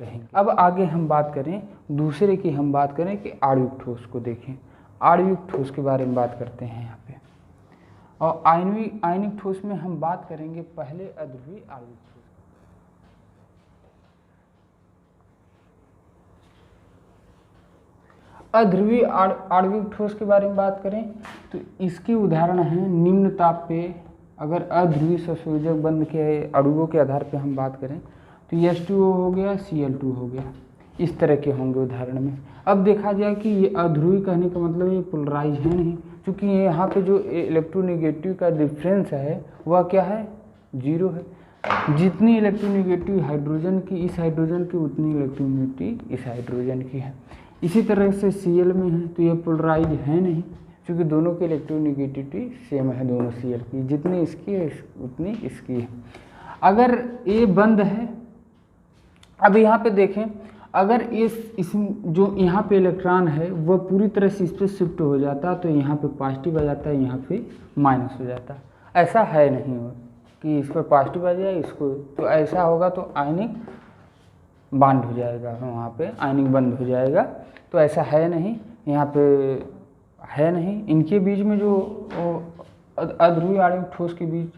रहेंगे। अब आगे हम बात करें दूसरे की, हम बात करें कि आणविक ठोस को देखें। आणविक ठोस के बारे में बात करते हैं यहाँ पे। और आयनिक ठोस में हम बात करेंगे पहले अध्रुवीय आणविक ठोस। अध्रुवीय आणविक ठोस के बारे में बात करें तो इसके उदाहरण हैं निम्न ताप पे, अगर अध्रुवीय संयोजक बंध के अणुओं के आधार पे हम बात करें तो H2O हो गया, Cl2 हो गया, इस तरह के होंगे उदाहरण में। अब देखा जाए कि ये अध्रुवीय कहने का मतलब ये पोलराइज है नहीं, क्योंकि यहाँ पे जो इलेक्ट्रोनेगेटिव का डिफरेंस है वह क्या है, 0 है। जितनी इलेक्ट्रोनेगेटिव हाइड्रोजन की इस हाइड्रोजन की, उतनी इलेक्ट्रोनेगेटिव इस हाइड्रोजन की है। इसी तरह से Cl में है तो ये पोलराइज है नहीं, क्योंकि दोनों की इलेक्ट्रोनेगेटिविटी सेम है, दोनों Cl की, जितनी इसकी है उतनी इसकी है। अगर ये बंद है, अब यहाँ पे देखें, अगर इस जो यहाँ पे इलेक्ट्रॉन है वह पूरी तरह से इस पर शिफ्ट हो जाता तो यहाँ पे पॉजिटिव आ जाता है, यहाँ पे माइनस हो जाता। ऐसा है नहीं हो कि इस पर पॉजिटिव आ जाए इसको, तो ऐसा होगा तो आयनिक बंद हो जाएगा, वहाँ पे आयनिक बंद हो जाएगा। तो ऐसा है नहीं, यहाँ पे है नहीं। इनके बीच में जो अध्रुवीय आणविक ठोस के बीच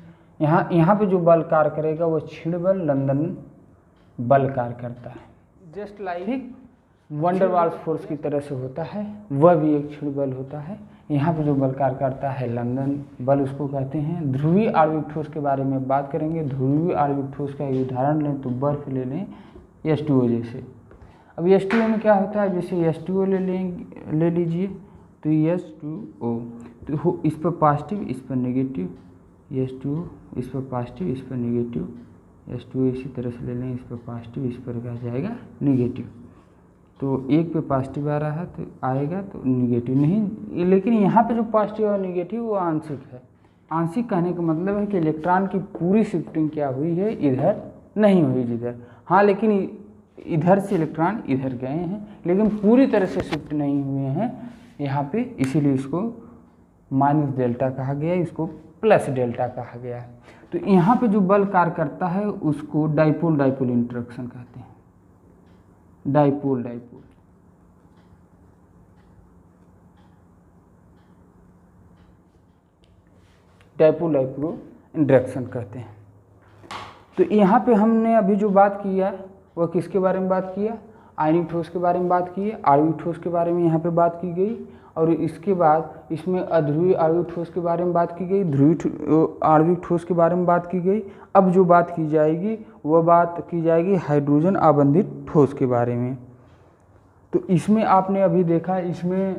यहाँ पे जो बल कार्य करेगा वो क्षीण बल, लंदन बल कार्य करता है। Just like van der Waals force की तरह से होता है, वह भी एक क्षीण बल होता है। यहाँ पे जो बल कार्य करता है लंदन बल, उसको कहते हैं। ध्रुवीय आणविक ठोस के बारे में बात करेंगे। ध्रुवीय आणविक ठोस का उदाहरण लें तो बर्फ ले लें, H2O जैसे। अब H2O में क्या होता है, जैसे H2O ले लीजिए तो H2O तो इस पर पॉजिटिव इस पर नेगेटिव, H2O इस पर पॉजिटिव इस पर नेगेटिव, H2O इसी तरह से ले लें, इस पर पॉजिटिव इस पर क्या जाएगा नेगेटिव। तो एक पे पॉजिटिव आ रहा है तो आएगा तो नेगेटिव नहीं, लेकिन यहाँ पे जो पॉजिटिव और नेगेटिव वो आंशिक है। आंशिक कहने का मतलब है कि इलेक्ट्रॉन की पूरी शिफ्टिंग क्या हुई है, इधर नहीं हुई जिधर, हाँ लेकिन इधर से इलेक्ट्रॉन इधर गए हैं, लेकिन पूरी तरह से शिफ्ट नहीं हुए हैं यहाँ पे, इसीलिए इसको माइनस डेल्टा कहा गया, इसको प्लस डेल्टा कहा गया है। तो यहाँ पे जो बल कार्य करता है उसको डाइपोल डाइपोल इंटरेक्शन कहते हैं। Dipole dipole dipole dipole interaction कहते हैं। तो यहाँ पे हमने अभी जो बात किया वह किसके बारे में बात किया, आयनिक ठोस के बारे में बात की है, आणविक ठोस के बारे में यहाँ पे बात की गई, और इसके बाद इसमें अध्रुवीय आणविक ठोस के बारे में बात की गई, ध्रुवीय आणविक ठोस के बारे में बात की गई। अब जो बात की जाएगी वह बात की जाएगी हाइड्रोजन आबंधित ठोस के बारे में। तो इसमें आपने अभी देखा, इसमें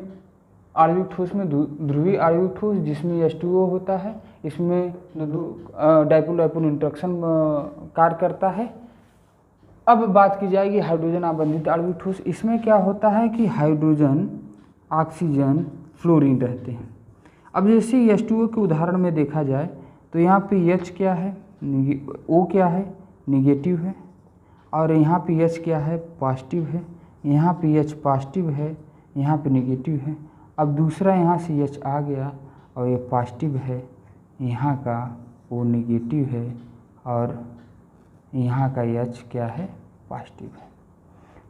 आणविक ठोस में ध्रुवीय आणविक ठोस जिसमें H2O होता है, इसमें डाइपोल डाइपोल इंटरेक्शन कार्य करता है। अब बात की जाएगी हाइड्रोजन आबंधित आणविक ठोस। इसमें क्या होता है कि हाइड्रोजन, ऑक्सीजन, फ्लोरीन रहते हैं। अब जैसे H2O के उदाहरण में देखा जाए तो यहाँ पे H क्या है, O क्या है, निगेटिव है, और यहाँ पे H क्या है, पॉजिटिव है, यहाँ पे H पॉजिटिव है, यहाँ पे निगेटिव है। अब दूसरा यहाँ से H आ गया और ये पॉजिटिव है, यहाँ का O निगेटिव है, और यहाँ का H क्या है, पॉजिटिव है।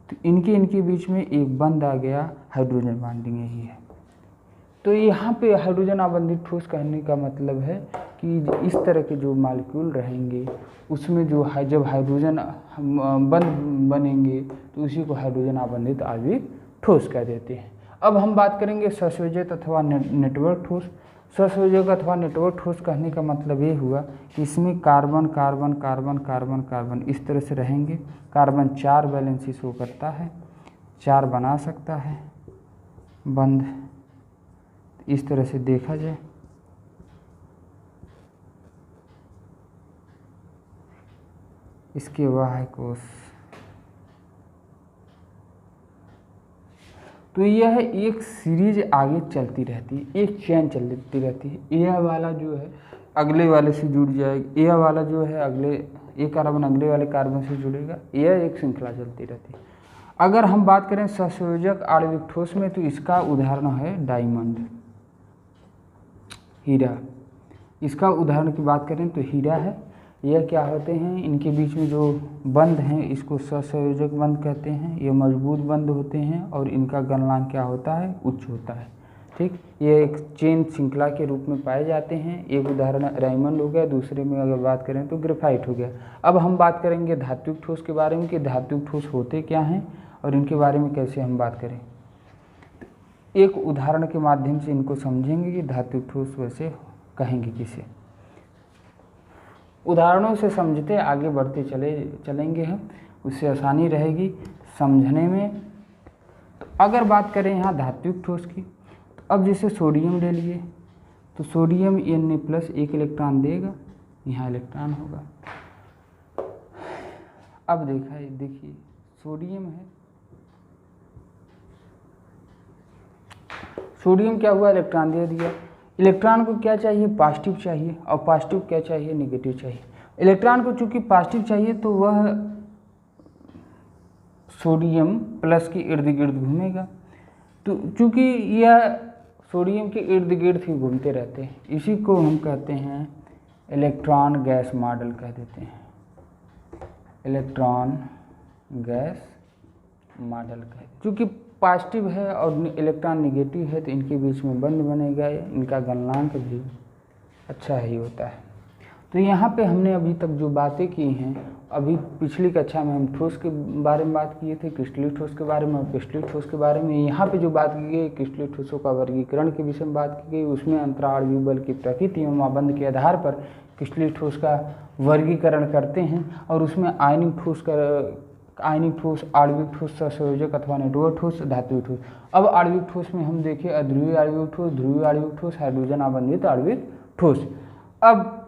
तो इनके बीच में एक बंध आ गया, हाइड्रोजन बॉन्डिंग यही है। तो यहाँ पे हाइड्रोजन आबंधित ठोस कहने का मतलब है कि इस तरह के जो मॉलिक्यूल रहेंगे उसमें जो जब हाइड्रोजन बनेंगे तो उसी को हाइड्रोजन आबंधित आणविक ठोस कह देते हैं। अब हम बात करेंगे ससंयोजक अथवा नेटवर्क ठोस। ससंयोजक अथवा नेटवर्क ठोस कहने का मतलब ये हुआ कि इसमें carbon carbon carbon carbon carbon इस तरह से रहेंगे। कार्बन 4 वैलेंसी शो करता है, 4 बना सकता है बंध, इस तरह से देखा जाए। इसके वाहक कोश, तो यह एक सीरीज आगे चलती रहती है, एक चेन चलती रहती है। यह वाला जो है अगले वाले से जुड़ जाएगा, यह वाला जो है अगले एक कार्बन अगले वाले कार्बन से जुड़ेगा, यह एक श्रृंखला चलती रहती है। अगर हम बात करें ससंयोजक आणविक ठोस में तो इसका उदाहरण है डायमंड, हीरा। इसका उदाहरण की बात करें तो हीरा है। यह क्या होते हैं, इनके बीच में जो बंध हैं इसको सहसंयोजक बंध कहते हैं। ये मजबूत बंध होते हैं और इनका गलनांक क्या होता है, उच्च होता है। ठीक, ये एक चेन श्रृंखला के रूप में पाए जाते हैं। एक उदाहरण डायमंड हो गया, दूसरे में अगर बात करें तो ग्रेफाइट हो गया। अब हम बात करेंगे धात्विक ठोस के बारे में कि धात्विक ठोस होते क्या हैं और इनके बारे में कैसे हम बात करें। एक उदाहरण के माध्यम से इनको समझेंगे कि धात्विक ठोस वैसे कहेंगे किसे। उदाहरणों से समझते आगे बढ़ते चलेंगे हम, उससे आसानी रहेगी समझने में। तो अगर बात करें यहाँ धात्विक ठोस की, तो अब जैसे सोडियम ले लिए तो सोडियम Na+ एक इलेक्ट्रॉन देगा, यहाँ इलेक्ट्रॉन होगा। अब देखिए सोडियम है, सोडियम क्या हुआ, इलेक्ट्रॉन दे दिया। इलेक्ट्रॉन को क्या चाहिए, पॉजिटिव चाहिए, और पॉजिटिव क्या चाहिए, नेगेटिव चाहिए। इलेक्ट्रॉन को चूंकि पॉजिटिव चाहिए तो वह सोडियम प्लस के इर्द गिर्द घूमेगा। तो चूंकि यह सोडियम के इर्द गिर्द ही घूमते रहते हैं, इसी को हम कहते हैं इलेक्ट्रॉन गैस मॉडल कह देते हैं, इलेक्ट्रॉन गैस मॉडल कहते हैं। चूँकि पॉजिटिव है और इलेक्ट्रॉन निगेटिव है तो इनके बीच में बंध बनेगा, इनका गलनांक भी अच्छा ही होता है। तो यहाँ पे हमने अभी तक जो बातें की हैं, अभी पिछली कक्षा में हम ठोस के बारे में बात किए थे, क्रिस्टलीय ठोस के बारे में और क्रिस्टलीय ठोस के बारे में। यहाँ पे जो बात की गई क्रिस्टलीय ठोसों का वर्गीकरण के विषय में बात की गई, उसमें अंतराणु बल की प्रकृति एवं आबंध के आधार पर क्रिस्टलीय ठोस का वर्गीकरण करते हैं और उसमें आयनिक ठोस, आणविक ठोस, सहसंयोजक अथवा नेटवर्क ठोस, धात्विक ठोस। अब आणविक ठोस में हम देखें अध्रुवीय आणविक ठोस, ध्रुवीय आणविक ठोस, हाइड्रोजन आबंधित आणविक ठोस। अब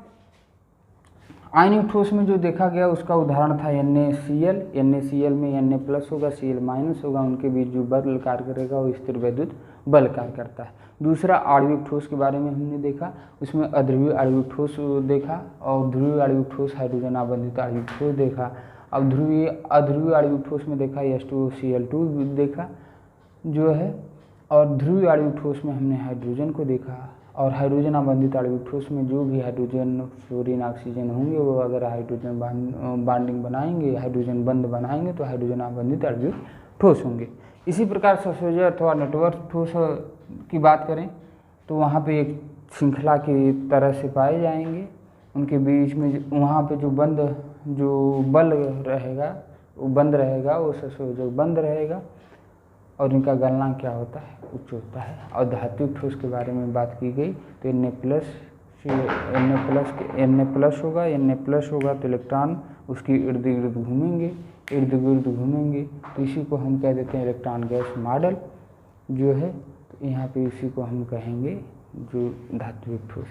आयनिक ठोस में जो देखा गया उसका उदाहरण था NaCl। NaCl में Na+ होगा, Cl- होगा, उनके बीच जो बल कार्य करेगा वो स्थिर वैद्युत बल कार्य करता है। दूसरा आणविक ठोस के बारे में हमने देखा, उसमें अध्रुवीय आणविक ठोस देखा और ध्रुवीय आणविक ठोस, हाइड्रोजन आबंधित आणविक ठोस देखा। अब अध्रुवीय आणविक ठोस में देखा H2Cl2 देखा जो है, और ध्रुवीय आणविक ठोस में हमने हाइड्रोजन को देखा। और हाइड्रोजन आबंधित आणविक ठोस में जो भी हाइड्रोजन, फ्लोरीन, ऑक्सीजन होंगे वो अगर हाइड्रोजन बॉन्डिंग बनाएंगे, हाइड्रोजन बंध बनाएंगे तो हाइड्रोजन आबंधित आणविक ठोस होंगे। इसी प्रकार सहसंयोजक अथवा नेटवर्क ठोस की बात करें तो वहाँ पे एक श्रृंखला की तरह से पाए जाएंगे, उनके बीच में वहाँ पे जो बल रहेगा वो बंद रहेगा, वो सहसंयोजक बंद रहेगा और इनका गलनांक क्या होता है, उच्च होता है। और धात्विक ठोस के बारे में बात की गई तो Na+ होगा तो इलेक्ट्रॉन उसकी इर्द गिर्द घूमेंगे, तो इसी को हम कह देते हैं इलेक्ट्रॉन गैस मॉडल जो है। तो यहाँ पे इसी को हम कहेंगे जो धात्विक ठोस।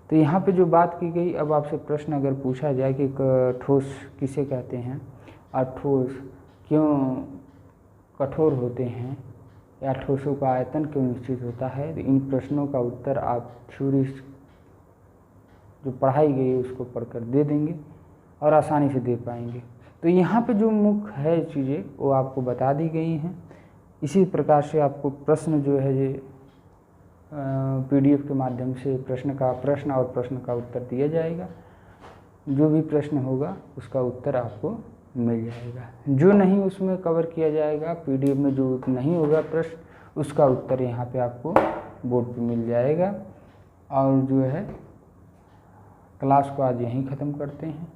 तो यहाँ पे जो बात की गई, अब आपसे प्रश्न अगर पूछा जाए कि ठोस किसे कहते हैं और ठोस क्यों कठोर होते हैं या ठोसों का आयतन क्यों निश्चित होता है, तो इन प्रश्नों का उत्तर आप थ्योरी जो पढ़ाई गई है उसको पढ़कर दे देंगे और आसानी से दे पाएंगे। तो यहाँ पे जो मुख्य है चीज़ें वो आपको बता दी गई हैं। इसी प्रकार से आपको प्रश्न जो है ये PDF के माध्यम से प्रश्न और प्रश्न का उत्तर दिया जाएगा। जो भी प्रश्न होगा उसका उत्तर आपको मिल जाएगा, जो नहीं उसमें कवर किया जाएगा PDF में, जो नहीं होगा प्रश्न उसका उत्तर यहाँ पे आपको बोर्ड पे मिल जाएगा। और जो है क्लास को आज यहीं ख़त्म करते हैं।